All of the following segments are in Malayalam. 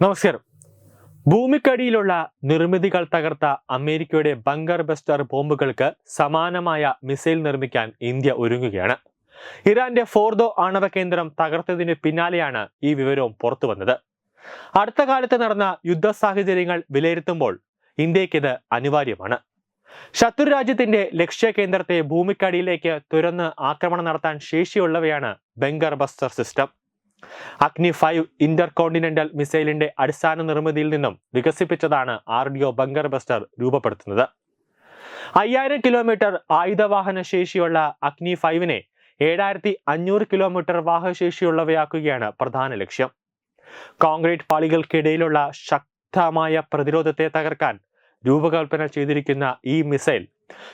നമസ്കാരം. ഭൂമിക്കടിയിലുള്ള നിർമ്മിതികൾ തകർത്ത അമേരിക്കയുടെ ബങ്കർ ബസ്റ്റർ ബോംബുകൾക്ക് സമാനമായ മിസൈൽ നിർമ്മിക്കാൻ ഇന്ത്യ ഒരുങ്ങുകയാണ്. ഇറാന്റെ ഫോർദോ ആണവ കേന്ദ്രം തകർത്തതിന് പിന്നാലെയാണ് ഈ വിവരവും പുറത്തുവന്നത്. അടുത്ത കാലത്ത് നടന്ന യുദ്ധ സാഹചര്യങ്ങൾ വിലയിരുത്തുമ്പോൾ ഇന്ത്യക്കിത് അനിവാര്യമാണ്. ശത്രു രാജ്യത്തിന്റെ ലക്ഷ്യ കേന്ദ്രത്തെ ഭൂമിക്കടിയിലേക്ക് തുരന്ന് ആക്രമണം നടത്താൻ ശേഷിയുള്ളവയാണ് ബങ്കർ ബസ്റ്റർ സിസ്റ്റം. അഗ്നി 5 ഇന്റർകോണ്ടിനെന്റൽ മിസൈലിന്റെ അടിസ്ഥാന നിർമ്മിതിയിൽ നിന്നും വികസിപ്പിച്ചതാണ് RDO ബങ്കർ ബസ്റ്റർ രൂപപ്പെടുത്തുന്നത്. 5000 കിലോമീറ്റർ ആയുധവാഹന ശേഷിയുള്ള അഗ്നി 5നെ 7500 കിലോമീറ്റർ വാഹനശേഷിയുള്ളവയാക്കുകയാണ് പ്രധാന ലക്ഷ്യം. കോൺക്രീറ്റ് പാളികൾക്കിടയിലുള്ള ശക്തമായ പ്രതിരോധത്തെ തകർക്കാൻ രൂപകൽപ്പന ചെയ്തിരിക്കുന്ന ഈ മിസൈൽ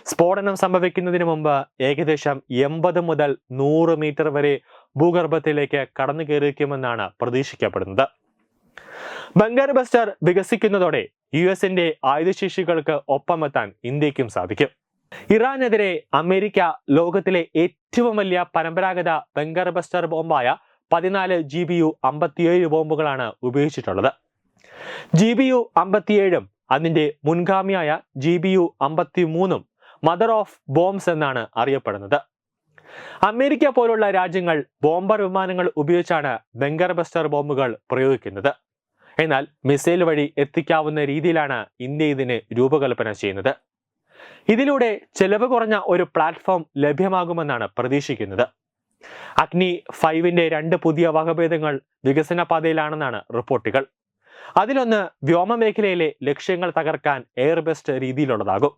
സ്ഫോടനം സംഭവിക്കുന്നതിന് മുമ്പ് ഏകദേശം 80 മുതൽ 100 മീറ്റർ വരെ ഭൂഗർഭത്തിലേക്ക് കടന്നു കയറിയിരിക്കുമെന്നാണ് പ്രതീക്ഷിക്കപ്പെടുന്നത്. ബങ്കർ ബസ്റ്റർ വികസിക്കുന്നതോടെ US-ന്റെ ആയുധശേഷികൾക്ക് ഒപ്പമെത്താൻ ഇന്ത്യക്കും സാധിക്കും. ഇറാനെതിരെ അമേരിക്ക ലോകത്തിലെ ഏറ്റവും വലിയ പരമ്പരാഗത ബങ്കർ ബസ്റ്റർ ബോംബായ 14 GBU 57 ബോംബുകളാണ് ഉപയോഗിച്ചിട്ടുള്ളത്. GBU 57 അതിന്റെ മുൻഗാമിയായ GBU 53 മദർ ഓഫ് ബോംബ്സ് എന്നാണ് അറിയപ്പെടുന്നത്. അമേരിക്ക പോലുള്ള രാജ്യങ്ങൾ ബോംബർ വിമാനങ്ങൾ ഉപയോഗിച്ചാണ് ബങ്കർ ബസ്റ്റർ ബോംബുകൾ പ്രയോഗിക്കുന്നത്. എന്നാൽ മിസൈൽ വഴി എത്തിക്കാവുന്ന രീതിയിലാണ് ഇന്ത്യ ഇതിന് രൂപകൽപ്പന ചെയ്യുന്നത്. ഇതിലൂടെ ചെലവ് കുറഞ്ഞ ഒരു പ്ലാറ്റ്ഫോം ലഭ്യമാകുമെന്നാണ് പ്രതീക്ഷിക്കുന്നത്. അഗ്നി 5ന്റെ 2 പുതിയ വകഭേദങ്ങൾ വികസന പാതയിലാണെന്നാണ് റിപ്പോർട്ടുകൾ. അതിലൊന്ന് വ്യോമമേഖലയിലെ ലക്ഷ്യങ്ങൾ തകർക്കാൻ എയർബെസ്റ്റ് രീതിയിലുള്ളതാകും.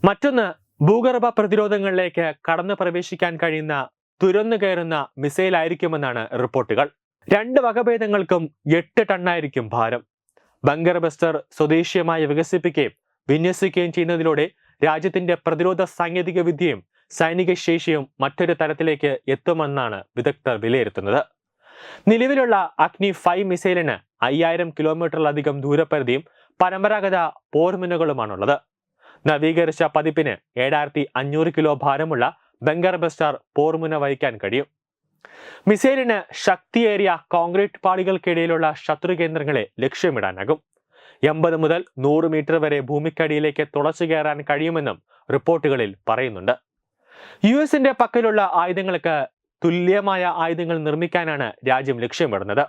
മറ്റൊന്ന് ഭൂഗർഭ പ്രതിരോധങ്ങളിലേക്ക് കടന്നു പ്രവേശിക്കാൻ കഴിയുന്ന തുരന്നു കയറുന്ന മിസൈൽ ആയിരിക്കുമെന്നാണ് റിപ്പോർട്ടുകൾ. 2 വകഭേദങ്ങൾക്കും 8 ടണ്ണായിരിക്കും ഭാരം. ബങ്കർ ബസ്റ്റർ സ്വദേശീയമായി വികസിപ്പിക്കുകയും വിന്യസിക്കുകയും ചെയ്യുന്നതിലൂടെ രാജ്യത്തിന്റെ പ്രതിരോധ സാങ്കേതിക വിദ്യയും സൈനിക ശേഷിയും മറ്റൊരു തലത്തിലേക്ക് എത്തുമെന്നാണ് വിദഗ്ധർ വിലയിരുത്തുന്നത്. നിലവിലുള്ള അഗ്നി 5 മിസൈലിന് 5000 കിലോമീറ്ററിലധികം ദൂരപരിധിയും പരമ്പരാഗത പോർമുനകളുമാണുള്ളത്. നവീകരിച്ച പതിപ്പിന് 7500 കിലോ ഭാരമുള്ള ബങ്കർ ബസ്റ്റർ പോർമുന വഹിക്കാൻ കഴിയും. മിസൈലിന് ശക്തിയേറിയ കോൺക്രീറ്റ് പാളികൾക്കിടയിലുള്ള ശത്രു കേന്ദ്രങ്ങളെ ലക്ഷ്യമിടാനാകും. 80 മുതൽ 100 മീറ്റർ വരെ ഭൂമിക്കടിയിലേക്ക് തുളച്ചു കയറാൻ കഴിയുമെന്നും റിപ്പോർട്ടുകളിൽ പറയുന്നുണ്ട്. US-ന്റെ പക്കലുള്ള ആയുധങ്ങൾക്ക് തുല്യമായ ആയുധങ്ങൾ നിർമ്മിക്കാനാണ് രാജ്യം ലക്ഷ്യമിടുന്നത്.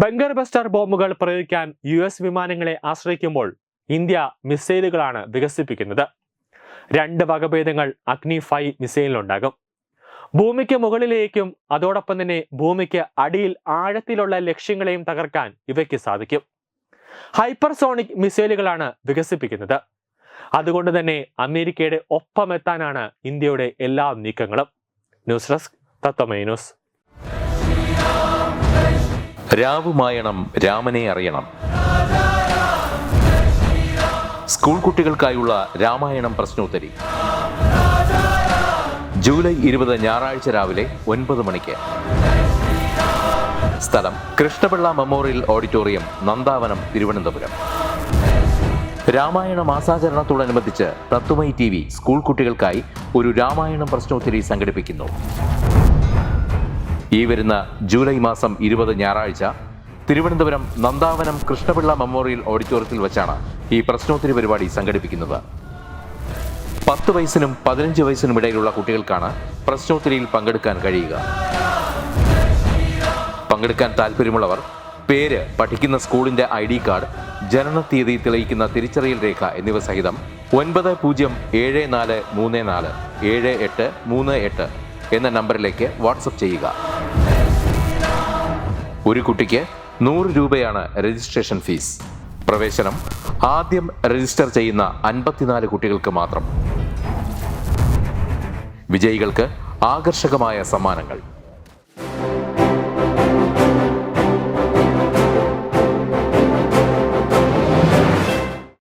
ബങ്കർ ബസ്റ്റർ ബോംബുകൾ പ്രയോഗിക്കാൻ US വിമാനങ്ങളെ ആശ്രയിക്കുമ്പോൾ ഇന്ത്യ മിസൈലുകളാണ് വികസിപ്പിക്കുന്നത്. 2 വകഭേദങ്ങൾ അഗ്നി 5 മിസൈലിനുണ്ടാകും. ഭൂമിക്ക് മുകളിലേക്കും അതോടൊപ്പം തന്നെ ഭൂമിക്ക് അടിയിൽ ആഴത്തിലുള്ള ലക്ഷ്യങ്ങളെയും തകർക്കാൻ ഇവയ്ക്ക് സാധിക്കും. ഹൈപ്പർസോണിക് മിസൈലുകളാണ് വികസിപ്പിക്കുന്നത്. അതുകൊണ്ട് തന്നെ അമേരിക്കയുടെ ഒപ്പമെത്താനാണ് ഇന്ത്യയുടെ എല്ലാ നീക്കങ്ങളും. ന്യൂസ് ഡെസ്ക് തത്വമൈ ന്യൂസ്. രാവുമായണം രാമനെ അറിയണം. സ്കൂൾ കുട്ടികൾക്കായുള്ള രാമായണം പ്രശ്നോത്തരി ജൂലൈ 20 ഞായറാഴ്ച രാവിലെ 9 മണിക്ക്. സ്ഥലം കൃഷ്ണപിള്ള മെമ്മോറിയൽ ഓഡിറ്റോറിയം, നന്ദാവനം, തിരുവനന്തപുരം. രാമായണ മാസാചരണത്തോടനുബന്ധിച്ച് തത്വമൈ TV സ്കൂൾ കുട്ടികൾക്കായി ഒരു രാമായണം പ്രശ്നോത്തരി സംഘടിപ്പിക്കുന്നു. ഈ വരുന്ന ജൂലൈ മാസം 20 ഞായറാഴ്ച തിരുവനന്തപുരം നന്ദാവനം കൃഷ്ണപിള്ള മെമ്മോറിയൽ ഓഡിറ്റോറിയത്തിൽ വെച്ചാണ് ഈ പ്രശ്നോത്തരി പരിപാടി സംഘടിപ്പിക്കുന്നത്. 10 വയസ്സിനും 15 വയസ്സിനും ഇടയിലുള്ള കുട്ടികൾക്കാണ് പ്രശ്നോത്തരിയിൽ പങ്കെടുക്കാൻ കഴിയുക. പങ്കെടുക്കാൻ താല്പര്യമുള്ളവർ പേര്, പഠിക്കുന്ന സ്കൂളിന്റെ ID കാർഡ്, ജനനത്തീയതി തെളിയിക്കുന്ന തിരിച്ചറിയൽ രേഖ എന്നിവ സഹിതം 9034347838 എന്ന നമ്പറിലേക്ക് വാട്സപ്പ് ചെയ്യുക. ഒരു കുട്ടിക്ക് 100 രൂപയാണ് രജിസ്ട്രേഷൻ ഫീസ്. പ്രവേശനം ആദ്യം രജിസ്റ്റർ ചെയ്യുന്ന 54 കുട്ടികൾക്ക് മാത്രം. വിജയികൾക്ക് ആകർഷകമായ സമ്മാനങ്ങൾ.